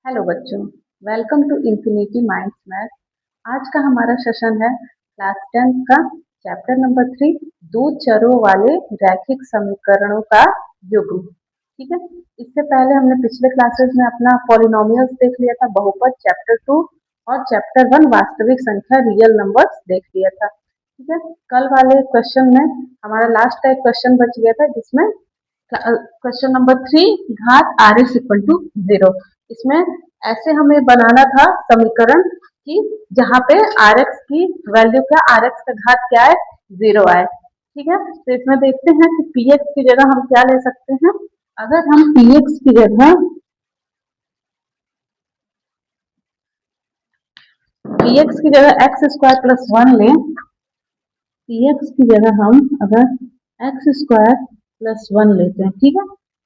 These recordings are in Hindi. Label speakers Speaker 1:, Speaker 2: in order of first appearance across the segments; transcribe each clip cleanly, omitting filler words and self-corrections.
Speaker 1: हेलो बच्चों, welcome to infinity minds math. आज का हमारा सेशन है क्लास 10 का चैप्टर नंबर 3, दो चरों वाले रैखिक समीकरणों का युग्म। ठीक है, इससे पहले हमने पिछले क्लासेस में अपना पॉलिनोमियल्स देख लिया था, बहुपद चैप्टर 2 और चैप्टर 1 वास्तविक संख्या रियल नंबर्स देख लिया था। ठीक है, कल वाले क्वेश्चन में हमारा लास्ट का एक क्वेश्चन बच गया था जिसमें क्वेश्चन नंबर 3 घात आर एक्स इक्वल टू 0। इसमें ऐसे हमें बनाना था समीकरण कि जहाँ पे आर एक्स की वैल्यू क्या, आर एक्स का घात क्या है, 0 आए। ठीक है, तो इसमें देखते हैं कि पी एक्स की जगह हम क्या ले सकते हैं। अगर हम पी एक्स की जगह एक्स स्क्वायर प्लस 1 लें, पी एक्स की जगह हम अगर एक्स स्क्वायर प्लस 1 लेते हैं, ठीक है,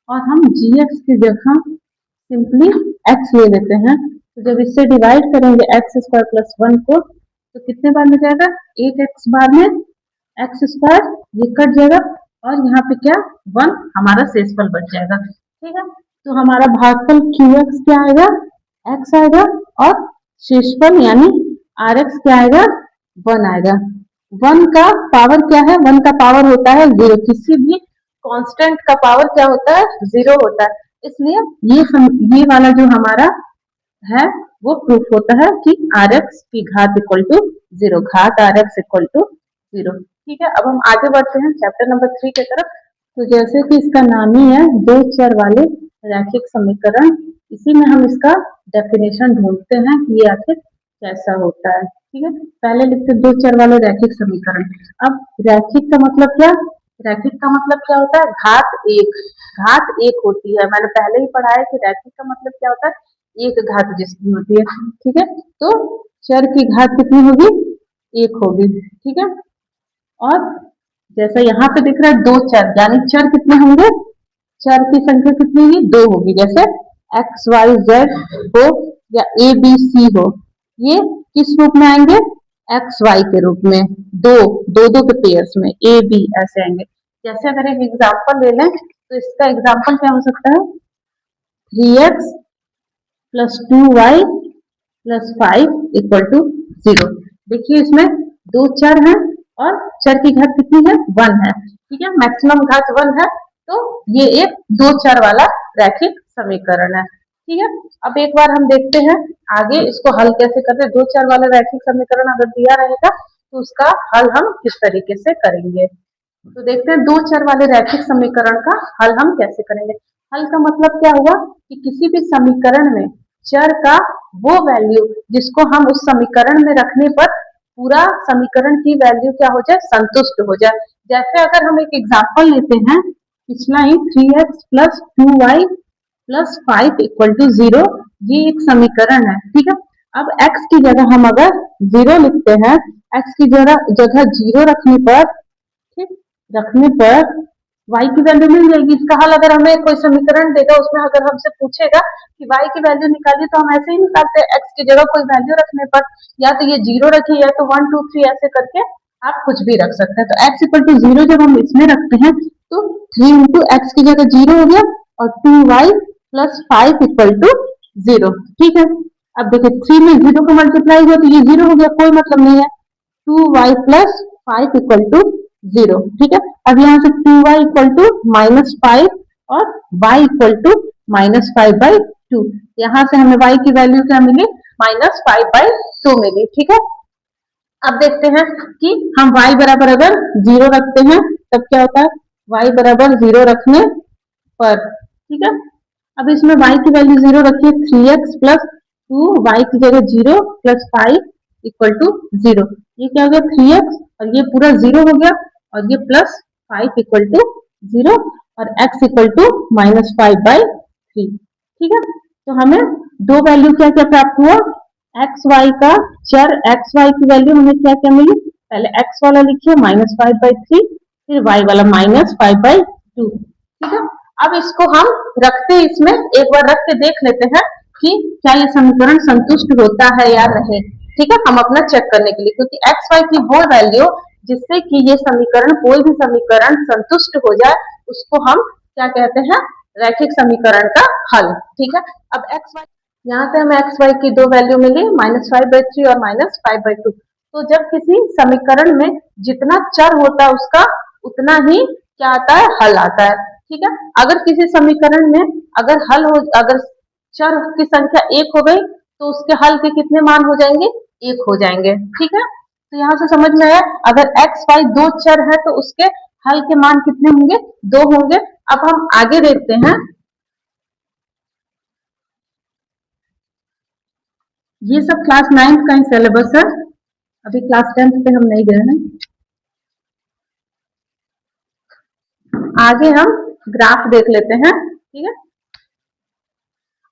Speaker 1: और हम जी एक्स की जगह सिंपली एक्स ले लेते हैं, तो जब इससे डिवाइड करेंगे एक्स स्क्वायर प्लस 1 को तो कितने बार में जाएगा, 8x बार में एक्स स्क्वायर, ये कट जाएगा और यहाँ पे क्या 1 हमारा शेषफल बच जाएगा। ठीक है, तो हमारा भागफल क्यू एक्स क्या आएगा, x आएगा, और शेषफल यानी आर एक्स क्या आएगा, 1 आएगा। 1 का पावर क्या है, 1 का पावर होता है 0, किसी भी कांस्टेंट का पावर क्या होता है, 0 होता है। इसलिए ये वाला जो हमारा है वो प्रूफ होता है कि आर एक्स की घात इक्वल टू 0, घात आर एक्स इक्वल टू 0। ठीक है, अब हम आगे बढ़ते हैं चैप्टर नंबर 3 की तरफ। तो जैसे कि इसका नाम ही है दो चर वाले रैखिक समीकरण, इसी में हम इसका डेफिनेशन ढूंढते हैं कि ये आखिर कैसा होता है। ठीक है, पहले लिखते दो चर वाले रैखिक समीकरण। अब रैखिक का मतलब क्या, रैखिक का मतलब क्या होता है, घात एक होती है। मैंने पहले ही पढ़ा है कि रैखिक का मतलब क्या होता है, एक घात जिसकी होती है। ठीक है, तो चर की घात कितनी होगी, एक होगी। ठीक है, और जैसा यहाँ पे दिख रहा है दो चर, यानी चर कितने होंगे, चर की संख्या कितनी होगी, दो होगी। जैसे एक्स वाई जेड हो या ए बी सी हो, ये किस रूप में आएंगे, एक्स वाई के रूप में, दो दो दो के पेयर्स में, ए बी ऐसे आएंगे। जैसे अगर एक एग्जांपल ले लें तो इसका एग्जांपल क्या हो सकता है, 3x plus 2y plus 5 equal to 0। देखिए इसमें दो चर हैं और चर की घात कितनी है, 1 है। ठीक है, मैक्सिमम घात 1 है, तो ये एक दो चर वाला रैखिक समीकरण है। ठीक है, अब एक बार हम देखते हैं आगे इसको हल कैसे करते हैं। दो चर वाला रैखिक समीकरण अगर दिया रहेगा तो उसका हल हम किस तरीके से करेंगे, तो देखते हैं दो चर वाले रैखिक समीकरण का हल हम कैसे करेंगे। हल का मतलब क्या हुआ कि किसी भी समीकरण में चर का वो वैल्यू जिसको हम उस समीकरण में रखने पर पूरा समीकरण की वैल्यू क्या हो जाए, संतुष्ट हो जाए। जैसे अगर हम एक एग्जांपल लेते हैं, पिछला ही 3x plus 2y plus 5 equal to 0, ये एक समीकरण है। ठीक है, अब x की जगह हम अगर 0 लिखते हैं, x की जगह 0 रखने पर, ठीक, रखने पर y की वैल्यू मिल जाएगी। इसका हल अगर हमें कोई समीकरण देगा उसमें अगर हमसे पूछेगा कि y की वैल्यू निकालिए, तो हम ऐसे ही निकालते हैं, x की जगह कोई वैल्यू रखने पर, या तो ये 0 रखिए या तो 1 2 3 ऐसे करके आप कुछ भी रख सकते हैं। तो x इक्वल टू 0 जब हम इसमें रखते हैं तो 3 इंटू एक्स की जगह 0 हो गया और 2y प्लस 5 इक्वल टू 0। ठीक है, अब देखिए 3 में 0 को मल्टीप्लाई हुआ तो ये 0 हो गया, कोई मतलब नहीं है, 2y प्लस 5 इक्वल टू 0। ठीक है, अब यहाँ से 2y इक्वल टू माइनस 5 और y equal to minus 5 by 2, यहाँ से हमें y की वैल्यू क्या मिली, माइनस 5 बाई 2 मिली। ठीक है, अब देखते हैं कि हम y बराबर अगर 0 रखते हैं तब क्या होता है, y बराबर 0 रखने पर, ठीक है, अब इसमें y की वैल्यू 0 रखिए, 3x प्लस 2y की जगह 0 प्लस 5 इक्वल टू 0। ये क्या हो गया, 3x और ये पूरा 0 हो गया और ये प्लस 5 इक्वल टू 0 और x equal to minus 5 by 3। ठीक है, तो हमें दो वैल्यू क्या क्या प्राप्त हुआ, एक्स वाई का चर एक्स वाई की वैल्यू हमें क्या क्या मिली, पहले एक्स वाला लिखिए माइनस 5 बाई 3, फिर वाई वाला माइनस 5 बाई 2। ठीक है, अब इसको हम रखते हैं, इसमें एक बार रख के देख लेते हैं कि क्या ये समीकरण संतुष्ट होता है या नहीं। ठीक है, हम अपना चेक करने के लिए, क्योंकि एक्स वाई की वो वैल्यू जिससे कि ये समीकरण, कोई भी समीकरण संतुष्ट हो जाए, उसको हम क्या कहते हैं, रैखिक समीकरण का हल। ठीक है, अब एक्स वाई यहाँ से हमें एक्स वाई की दो वैल्यू मिली, -5/3 और -5/2। तो जब किसी समीकरण में जितना चर होता है उसका उतना ही क्या आता है, हल आता है। ठीक है, अगर किसी समीकरण में अगर चर की संख्या 1 हो गई तो उसके हल के कितने मान हो जाएंगे, 1 हो जाएंगे। ठीक है, तो यहाँ से समझ में आया, अगर एक्स वाई दो चर है तो उसके हल के मान कितने होंगे, 2 होंगे। अब हम आगे देखते हैं, ये सब क्लास 9 का ही सिलेबस है, अभी क्लास 10 पे हम नहीं गए हैं। आगे हम ग्राफ देख लेते हैं। ठीक है,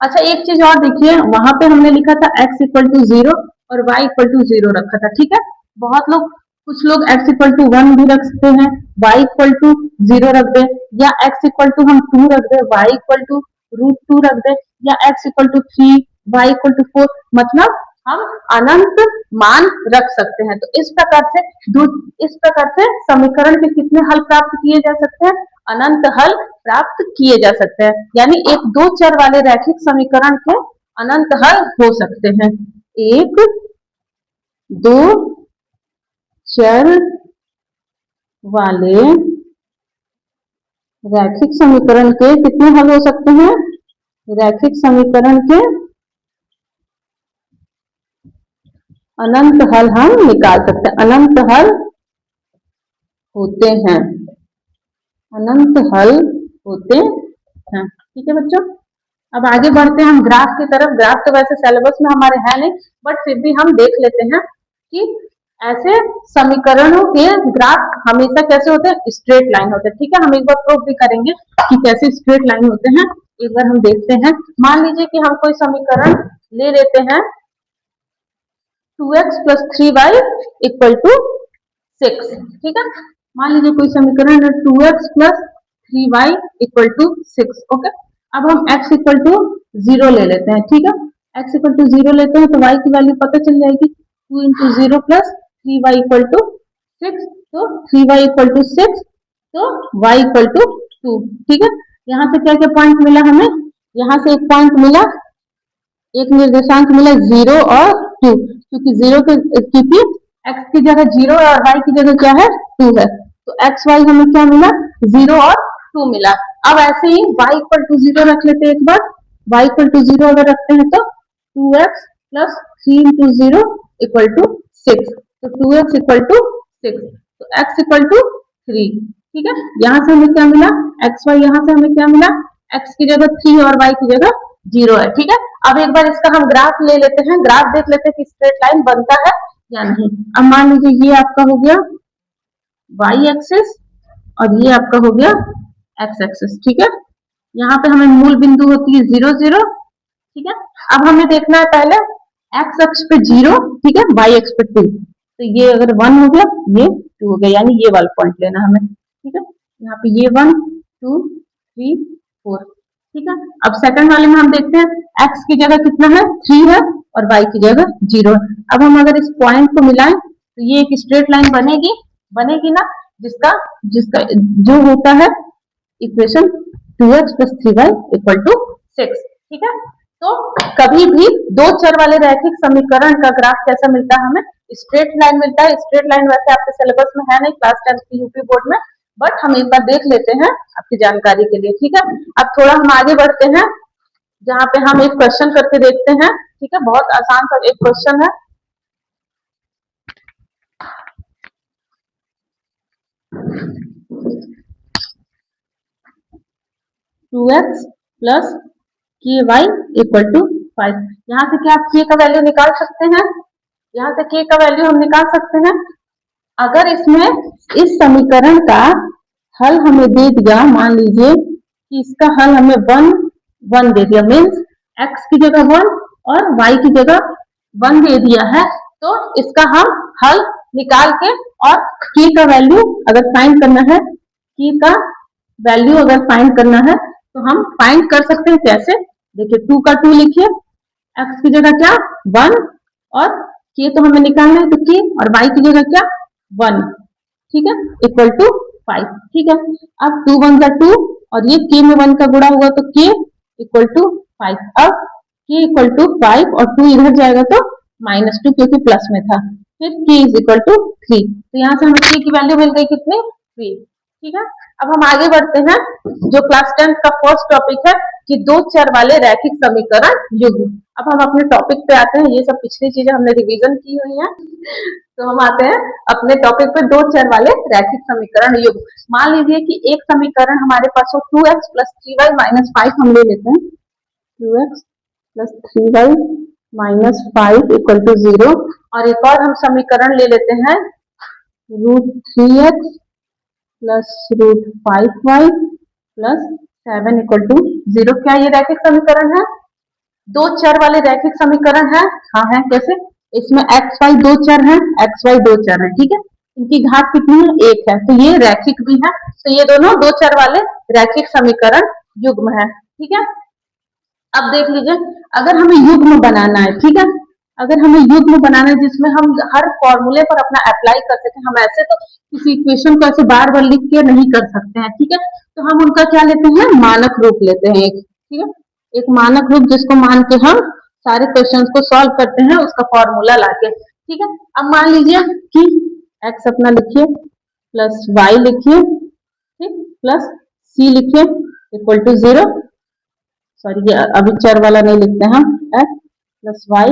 Speaker 1: अच्छा एक चीज और देखिए, वहां पे हमने लिखा था x इक्वल टू 0 और y इक्वल टू 0 रखा था। ठीक है, बहुत लोग, कुछ लोग x इक्वल टू 1 भी रख सकते हैं, y इक्वल टू 0 रख दे, या x इक्वल टू हम 2 रख दे, y इक्वल टू √2 रख दे, या x equal to 3, y equal to 4, मतलब हम अनंत मान रख सकते हैं। तो इस प्रकार से समीकरण के कितने हल प्राप्त किए जा सकते हैं, अनंत हल प्राप्त किए जा सकते हैं। यानी एक दो चर वाले रैखिक समीकरण के अनंत हल हो सकते हैं। एक दो चर वाले रैखिक समीकरण के कितने हल हो सकते हैं, रैखिक समीकरण के अनंत हल हम निकाल सकते हैं, अनंत हल होते हैं, अनंत हल होते हैं। ठीक है बच्चों, अब आगे बढ़ते हैं हम ग्राफ की तरफ। ग्राफ तो वैसे सिलेबस में हमारे है नहीं, बट फिर भी हम देख लेते हैं कि ऐसे समीकरणों के ग्राफ हमेशा कैसे होते हैं, स्ट्रेट लाइन होते हैं। ठीक है, हम एक बार प्रूव भी करेंगे कि कैसे स्ट्रेट लाइन होते हैं, एक बार हम देखते हैं। मान लीजिए कि हम कोई समीकरण ले लेते हैं 2x + 3y = 6। ठीक है, मान लीजिए कोई समीकरण है 2x + 3y = 6। ओके, अब हम x = 0 ले लेते हैं। ठीक है, x = 0 लेते हैं तो y की वैल्यू पता चल जाएगी, 2 × 0 + 3y = 6, तो 3y = 6, तो y = 2। ठीक है, यहाँ से क्या क्या पॉइंट मिला हमें, यहाँ से एक पॉइंट मिला, एक निर्देशांक मिला 0 और 2, क्योंकि x की जगह 0 और y की जगह क्या है, 2 है, तो x y हमें क्या मिला, 0 और 2 मिला। अब ऐसे ही y = 0 रख लेते हैं एक बार, y = 0 अगर रखते हैं तो 2x + 3 × 0 = 6, तो 2x = 6, तो x = 3। ठीक है, यहाँ से हमें क्या मिला, x y, यहाँ से हमें क्या मिला, x की जगह 3 और y की जगह 0 है। ठीक है, अब एक बार इसका हम ग्राफ ले लेते हैं, ग्राफ देख लेते हैं कि स्ट्रेट लाइन बनता है या नहीं। अब मान लीजिए ये आपका हो गया y एक्सिस और ये आपका हो गया x एक्सिस। ठीक है, यहाँ पे हमें मूल बिंदु होती है 0 0। ठीक है, अब हमें देखना है पहले x अक्ष पे 0, ठीक है, y अक्ष पे 2, तो ये अगर 1 हो गया, ये 2 हो गया, यानी ये वाला पॉइंट लेना हमें। ठीक है, यहाँ पे ये 1 2 3 4। ठीक है, अब सेकंड वाले में हम देखते हैं x की जगह कितना है, 3 है, और y की जगह 0 है। अब हम अगर इस पॉइंट को मिलाएं तो ये एक स्ट्रेट लाइन बनेगी ना, जिसका जिसका जो होता है इक्वेशन 2x + 3y = 6। ठीक है, तो कभी भी दो चर वाले रैखिक समीकरण का ग्राफ कैसा मिलता है, हमें स्ट्रेट लाइन मिलता है। स्ट्रेट लाइन वैसे आपके सिलेबस में है नहीं, क्लास 10 की यूपी बोर्ड में, बट हम एक बार देख लेते हैं आपकी जानकारी के लिए। ठीक है, अब थोड़ा हम आगे बढ़ते हैं, जहाँ पे हम एक क्वेश्चन करके देखते हैं। ठीक है, बहुत आसान सा एक क्वेश्चन है। टू एक्स प्लस के वाई = 5। यहाँ से क्या आप के का वैल्यू निकाल सकते हैं, यहाँ से के का वैल्यू हम निकाल सकते हैं। अगर इसमें इस समीकरण का हल हमें दे दिया, मान लीजिए कि इसका हल हमें 1 1 दे दिया, मीन्स x की जगह 1 और y की जगह 1 दे दिया है, तो इसका हम हल निकाल के, और k का वैल्यू अगर फाइंड करना है, k का वैल्यू अगर फाइंड करना है तो हम फाइंड कर सकते हैं। कैसे, देखिए 2 का 2 लिखिए, x की जगह क्या 1, और k तो हमें निकालना है, तो k, और y की जगह क्या 1, ठीक है, = 5। ठीक है, अब 2 1 2, और ये k में 1 का गुणा हुआ तो k = 5। अब k इक्वल टू 5 और 2 इधर जाएगा तो -2 क्योंकि प्लस में था। फिर k इज इक्वल टू 3, तो यहाँ से हमें k की वैल्यू मिल गई कितने 3। ठीक है, अब हम आगे बढ़ते हैं। जो क्लास 10 का फर्स्ट टॉपिक है कि दो चर वाले रैखिक समीकरण युग्म। अब हम अपने टॉपिक पे आते हैं, ये सब पिछली चीजें हमने रिवीजन की हुई है, तो हम आते हैं अपने टॉपिक पे दो चर वाले रैखिक समीकरण युग्म। मान लीजिए कि एक समीकरण हमारे पास हो 2x प्लस 3y माइनस 5, हम ले लेते हैं 2x plus 3y minus 5 equal to 0, और एक और हम समीकरण ले लेते हैं √3x plus √5y plus 7 equal to 0। क्या ये रैखिक समीकरण है? दो चर वाले रैखिक समीकरण है। हाँ है, कैसे? इसमें एक्स वाई दो चर हैं, एक्स वाई दो चर हैं, ठीक है, इनकी घात कितनी है? एक है, तो ये रैखिक भी है। तो ये दोनों दो चर वाले रैखिक समीकरण युग्म है। ठीक है, अब देख लीजिए, अगर हमें युग्म बनाना है, ठीक है, अगर हमें युग्म बनाना है जिसमें हम हर फॉर्मूले पर अपना अप्लाई कर सकें, हम ऐसे तो किसी इक्वेशन को ऐसे बार बार लिख के नहीं कर सकते हैं, ठीक है, तो हम उनका क्या लेते हैं? मानक रूप लेते हैं एक, ठीक है, एक मानक रूप जिसको मान के हम सारे क्वेश्चंस को सॉल्व करते हैं उसका फॉर्मूला लाके। ठीक है, अब मान लीजिए कि x अपना लिखिए प्लस y लिखिए, ठीक, प्लस c लिखिए इक्वल टू 0, सॉरी ये अभी चर वाला नहीं लिखते हैं, x plus Y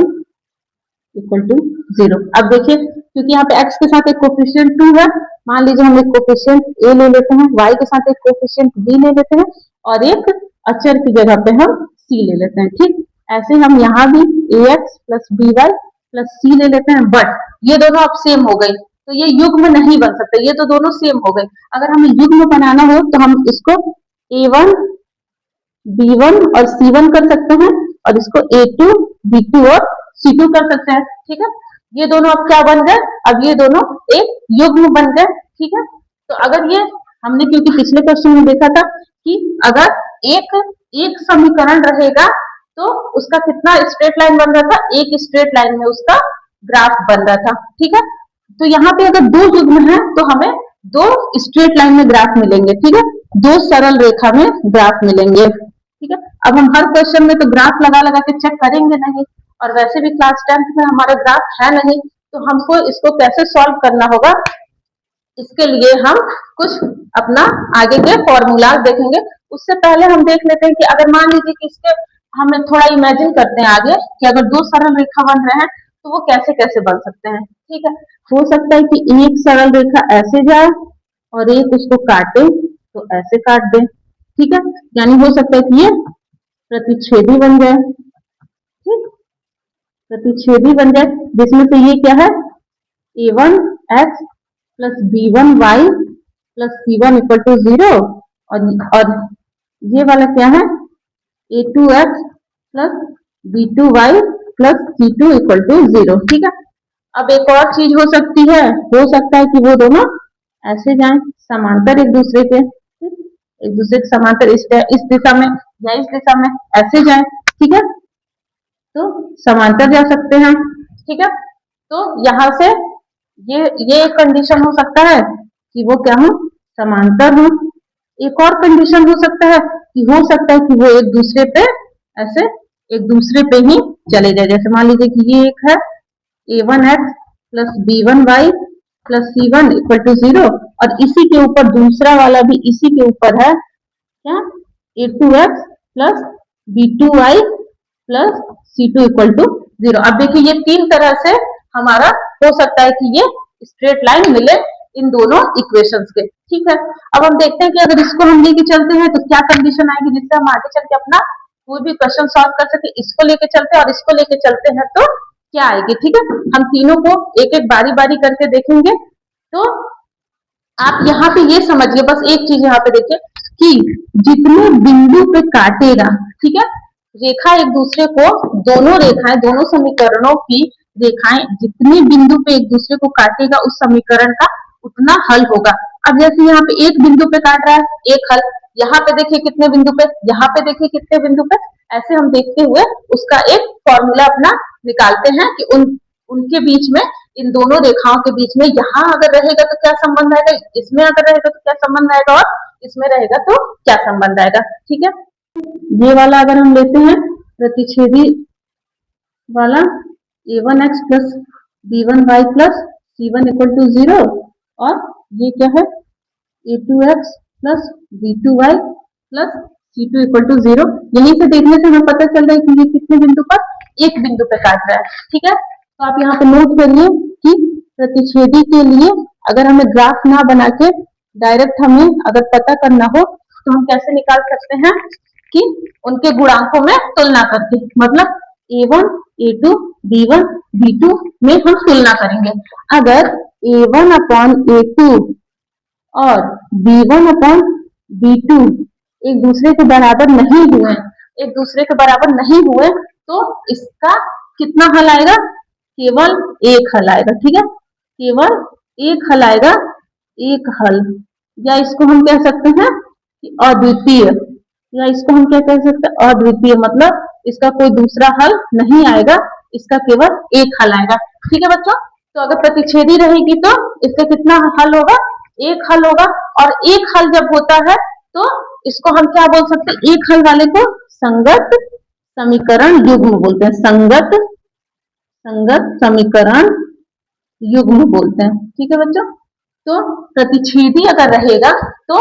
Speaker 1: equal to 0। अब देखिए, क्योंकि यहाँ पे x के साथ एक कोफिशिएंट 2 है, मान लीजिए हम एक कोफिशिएंट a ले लेते हैं, y के साथ एक कोफिशिएंट b ले लेते हैं, और एक अचर की जगह पे हम c ले लेते हैं। ठीक, ऐसे हम यहाँ भी ax plus by plus c ले लेते हैं, बट ये दोनों अब सेम हो गई, तो ये युग्म नहीं बन सकते, ये तो दोनों सेम हो गए। अगर हमें युग्म बनाना हो तो हम इसको a1 b1 और c1 कर सकते हैं, और इसको a2 b2 और c2 कर सकते हैं। ठीक है, ये दोनों अब क्या बन गए? अब ये दोनों एक युग्म बन गए। ठीक है, तो अगर ये हमने, क्योंकि पिछले क्वेश्चन में देखा था कि अगर एक एक समीकरण रहेगा तो उसका कितना स्ट्रेट लाइन बन रहा था? एक स्ट्रेट लाइन में उसका ग्राफ बन रहा था। ठीक है, तो यहाँ पे अगर दो युग्म है तो हमें दो स्ट्रेट लाइन में ग्राफ मिलेंगे। ठीक है, दो सरल रेखा में ग्राफ मिलेंगे। ठीक है, अब हम हर क्वेश्चन में तो ग्राफ लगा लगा के चेक करेंगे नहीं, और वैसे भी क्लास 10th में हमारा ग्राफ है नहीं, तो हमको इसको कैसे सॉल्व करना होगा, इसके लिए हम कुछ अपना आगे के फॉर्मूला देखेंगे। उससे पहले हम देख लेते हैं कि अगर मान लीजिए कि इसके हमें थोड़ा इमेजिन करते हैं आगे कि अगर दो सरल रेखा बन रहे हैं तो वो कैसे कैसे बन सकते हैं। ठीक है, हो सकता है कि एक सरल रेखा ऐसे जाए और एक उसको काटे तो ऐसे काट दे। ठीक है, यानी हो सकता है कि ये प्रतिच्छेदी बन जाए। ठीक, प्रतिच्छेदी बन जाए, जिसमें से ये क्या है? a1x plus b1y plus c1 equal to 0, और ये वाला क्या है? a2x plus b2y plus c2 equal to 0। ठीक है, अब एक और चीज हो सकती है, हो सकता है कि वो दोनों ऐसे जाएं समांतर एक दूसरे के, एक दूसरे के समांतर, इस दिशा में या इस दिशा में ऐसे जाएं। ठीक है, तो समांतर जा सकते हैं। ठीक है, तो यहाँ से ये एक कंडीशन हो सकता है कि वो क्या हो? समांतर हो। एक और कंडीशन हो सकता है कि वो एक दूसरे पे ऐसे एक दूसरे पे ही चले जाए। जैसे मान लीजिए कि ये एक है a1x plus b1y plus c1 equal to 0, और इसी के ऊपर दूसरा वाला भी इसी के ऊपर है क्या? a2x plus b2y plus c2 equal to 0। अब देखिए, ये तीन तरह से हमारा हो सकता है कि ये स्ट्रेट लाइन मिले इन दोनों इक्वेशंस के। ठीक है, अब हम देखते हैं कि अगर इसको हम लेके चलते हैं तो क्या कंडीशन आएगी जिससे हम आगे चल के अपना कोई भी क्वेश्चन सॉल्व कर सके। इसको लेके चलते हैं और इसको लेके चलते हैं तो क्या आएगी। ठीक है, हम तीनों को एक एक बारी बारी करके देखेंगे। तो आप यहाँ पे ये समझिए, बस एक चीज यहाँ पे देखिए कि जितने बिंदु पे काटेगा, ठीक है, रेखा एक दूसरे को, दोनों रेखाएं, दोनों समीकरणों की रेखाएं जितने बिंदु पे एक दूसरे को काटेगा उस समीकरण का उतना हल होगा। अब जैसे यहाँ पे एक बिंदु पे काट रहा है, एक हल, यहाँ पे देखिए कितने बिंदु पे, यहाँ पे देखिए कितने बिंदु पे, ऐसे हम देखते हुए उसका एक फॉर्मूला अपना निकालते हैं कि उनके बीच में, इन दोनों रेखाओं के बीच में यहाँ अगर रहेगा तो क्या संबंध आएगा, इसमें अगर रहेगा तो क्या संबंध आएगा, और इसमें रहेगा तो क्या संबंध आएगा। ठीक है, ये वाला अगर हम लेते हैं प्रतिच्छेदी वाला a1x plus b1y plus c1 equal to 0 और ये क्या है a2x plus b2y plus c2 equal to 0। यहीं से देखने से हमें पता चल रहा है कि ये कितने बिंदु पर, एक बिंदु पे काट रहा है। ठीक है, तो आप यहाँ पे नोट करिए कि प्रतिच्छेदी के लिए अगर हमें ग्राफ ना बना के डायरेक्ट हमें अगर पता करना हो तो हम कैसे निकाल सकते हैं कि उनके गुणांकों में तुलना करके, मतलब a1 a2 b1 b2 में हम तुलना करेंगे। अगर a1 अपॉन a2 और b1 अपॉन b2 एक दूसरे के बराबर नहीं हुए, एक दूसरे के बराबर नहीं हुए तो इसका कितना हल आएगा, केवल एक हल आएगा। ठीक है, केवल एक हल आएगा, एक हल, या इसको हम कह सकते हैं कि अद्वितीय, या इसको हम क्या कह सकते हैं, अद्वितीय, मतलब इसका कोई दूसरा हल नहीं आएगा, इसका केवल एक हल आएगा। ठीक है बच्चों, तो अगर प्रतिच्छेदी रहेगी तो इसका कितना हल होगा, एक हल होगा। और एक हल जब होता है तो इसको हम क्या बोल सकते हैं, एक हल वाले को संगत समीकरण युग्म बोलते हैं, संगत समीकरण युग्म बोलते हैं। ठीक है बच्चों, तो प्रतिच्छेदी अगर रहेगा तो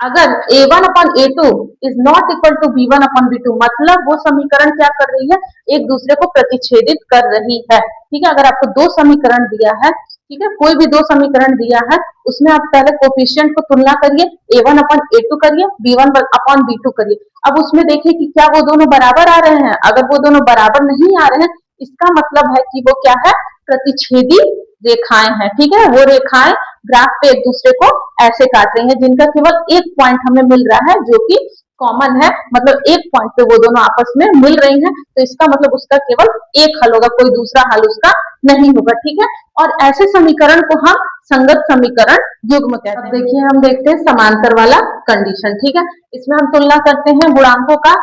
Speaker 1: अगर a1 upon a2 is not equal to b1 upon b2, मतलब वो समीकरण क्या कर रही है, एक दूसरे को प्रतिच्छेदित कर रही है। ठीक है, अगर आपको दो समीकरण दिया है, ठीक है, कोई भी दो समीकरण दिया है, उसमें आप पहले कोफिशिएंट को तुलना करिए, a1 अपॉन a2 करिए, b1 अपॉन b2 करिए। अब उसमें देखिए कि क्या वो दोनों बराबर आ रहे हैं। अगर वो दोनों बराबर नहीं आ रहे हैं, इसका मतलब है कि वो क्या है, प्रतिच्छेदी रेखाएं हैं। ठीक है, वो रेखाएं ग्राफ पे एक दूसरे को ऐसे काट रही हैं जिनका केवल एक पॉइंट हमें मिल रहा है जो कि कॉमन है, मतलब एक पॉइंट पे वो दोनों आपस में मिल रही हैं, तो इसका मतलब उसका केवल एक हल होगा, कोई दूसरा हल उसका नहीं होगा। ठीक है, और ऐसे समीकरण को हम संगत समीकरण युग्म कहते हैं। देखिए, हम देखते हैं समांतर वाला कंडीशन। ठीक है, इसमें हम तुलना करते हैं गुणांकों का।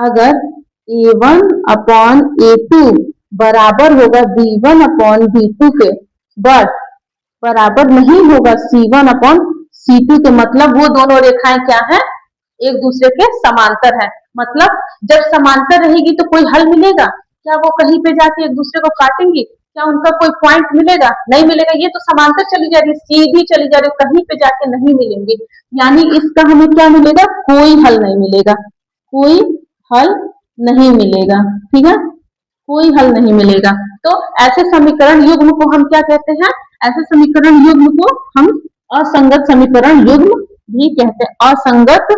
Speaker 1: अगर a1 अपॉन a2 बराबर होगा b1 अपॉन b2 के, बट बराबर नहीं होगा c1 अपॉन c2 के, मतलब वो दोनों रेखाएं क्या है, एक दूसरे के समांतर है। मतलब जब समांतर रहेगी तो कोई हल मिलेगा क्या, वो कहीं पे जाके एक दूसरे को काटेंगी क्या, उनका कोई पॉइंट मिलेगा, नहीं मिलेगा। ये तो समांतर चली जा रही है, सीधी चली जा रही है, कहीं पे जाके नहीं मिलेंगी, यानी इसका हमें क्या मिलेगा, कोई हल नहीं मिलेगा, कोई हल नहीं मिलेगा। ठीक है, कोई हल नहीं मिलेगा। तो ऐसे समीकरण युग्म को हम क्या कहते हैं, ऐसे समीकरण युग्म को हम असंगत समीकरण युग्म भी कहते हैं, असंगत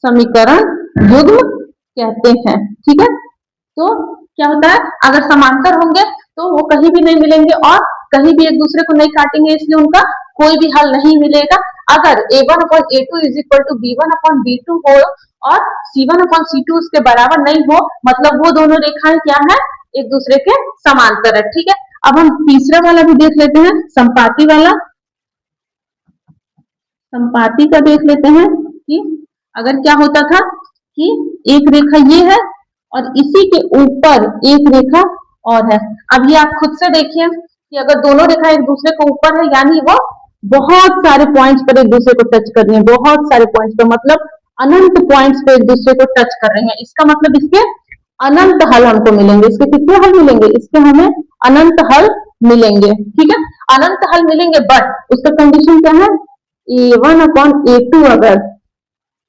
Speaker 1: समीकरण युग्म कहते हैं। ठीक है, तो क्या होता है, अगर समांतर होंगे तो वो कहीं भी नहीं मिलेंगे और कहीं भी एक दूसरे को नहीं काटेंगे, इसलिए उनका कोई भी हल नहीं मिलेगा। अगर a1 upon a2 is equal to b1 upon b2 हो और c1 अपॉन c2 उसके बराबर नहीं हो, मतलब वो दोनों रेखाएं क्या है, एक दूसरे के समांतर है। ठीक है, अब हम तीसरा वाला भी देख लेते हैं, संपाती वाला। संपाती का देख लेते हैं कि अगर क्या होता था कि एक रेखा ये है और इसी के ऊपर एक रेखा और है। अब ये आप खुद से देखिए कि अगर दोनों रेखा एक दूसरे के ऊपर है, यानी वो बहुत सारे पॉइंट्स पर एक दूसरे को टच कर रही है, बहुत सारे पॉइंट्स पर, मतलब अनंत पॉइंट्स पे एक दूसरे को टच कर रही है। इसका मतलब इसके अनंत हल हमको मिलेंगे। इसके कितने हल मिलेंगे, इसके हमें अनंत हल मिलेंगे। ठीक है, अनंत हल मिलेंगे, बट उसका कंडीशन क्या है, a1 अपॉन a2 अगर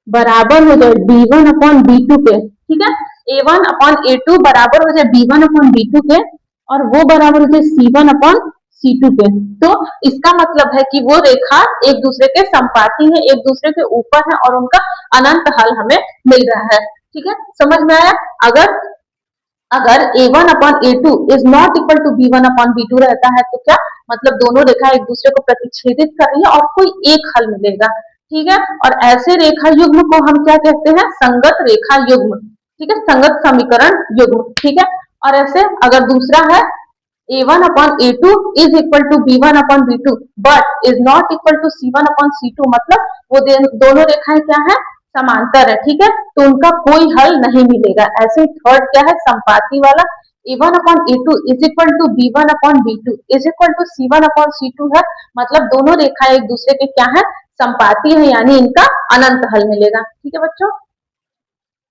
Speaker 1: बराबर हो जाए b1 अपॉन b2 के। ठीक है, a1 अपॉन a2 बराबर हो जाए b1 अपॉन b2 के और वो बराबर हो जाए c1 अपॉन c2 के, तो इसका मतलब है कि वो रेखा एक दूसरे के संपाती है, एक दूसरे के ऊपर है और उनका अनंत हल हमें मिल रहा है। ठीक है, समझ में आया। अगर a1 upon a2 is not equal to b1 upon b2 रहता है तो क्या मतलब दोनों रेखा एक दूसरे को प्रतिच्छेदित कर रही है और कोई एक हल मिलेगा। ठीक है, और ऐसे रेखा युग्म को हम क्या कहते हैं, संगत रेखा युग्म। ठीक है, संगत समीकरण युग्म। ठीक है, और ऐसे अगर दूसरा है a1 upon a2 is equal to b1 upon b2 but is not equal to c1 upon c2, मतलब वो दोनों रेखाएं क्या है, समांतर है। ठीक है, तो उनका कोई हल नहीं मिलेगा। ऐसे थर्ड क्या है, संपाती वाला, a1 upon a2 is equal to b1 upon b2 is equal to c1 upon c2 है, मतलब दोनों रेखाएं एक दूसरे के क्या है, संपाती है, यानी इनका अनंत हल मिलेगा। ठीक है बच्चों।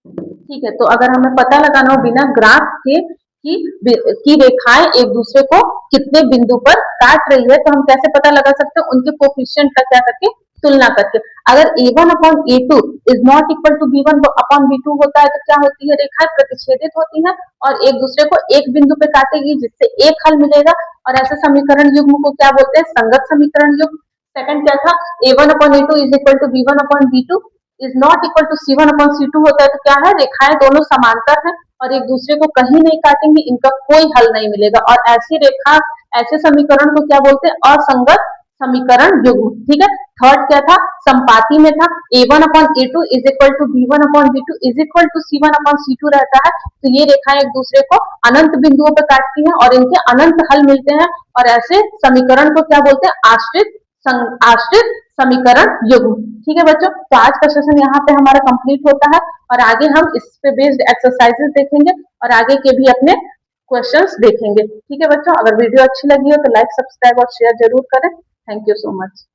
Speaker 1: ठीक है, तो अगर हमें पता लगाना हो बिना ग्राफ के कि रेखाएं एक दूसरे को कितने बिंदु पर काट रही है, तो हम कैसे पता लगा सकते हैं? उनके कोफिशिएंट का क्या करके तुलना करके। अगर a1 upon a2 is not equal to b1 upon b2 होता है, तो क्या होती है? रेखाएं प्रतिच्छेदित होती है और एक दूसरे को एक बिंदु पे काटेगी, जिससे एक हल मिलेगा। और ऐसे समीकरण युग्म को क्या बोलते हैं? संगत समीकरण युग्म। सेकंड क्या था? a1 upon a2 is equal to b1 upon b2 is not equal to C1 upon C2 होता है, तो क्या है? रेखाएं दोनों समांतर हैं और एक दूसरे को कहीं नहीं काटेंगी, इनका कोई हल नहीं मिलेगा। और ऐसी रेखा, ऐसे समीकरण को क्या बोलते हैं? असंगत समीकरण युग्म। ठीक है। थर्ड क्या था? संपाती में था a1 upon a2 is equal to b1 upon b2 is equal to C1 upon C2 रहता है, तो ये रेखाएं एक दूसरे को अनंत बिंदुओं पर काटती हैं और इनके अनंत हल मिलते हैं। और ऐसे समीकरण को क्या बोलते हैं? आश्रित समीकरण युग्म। ठीक है बच्चों, तो आज का सेशन यहाँ पे हमारा कंप्लीट होता है और आगे हम इस पे बेस्ड एक्सरसाइजेस देखेंगे और आगे के भी अपने क्वेश्चंस देखेंगे। ठीक है बच्चों, अगर वीडियो अच्छी लगी हो तो लाइक, सब्सक्राइब और शेयर जरूर करें। Thank you so much.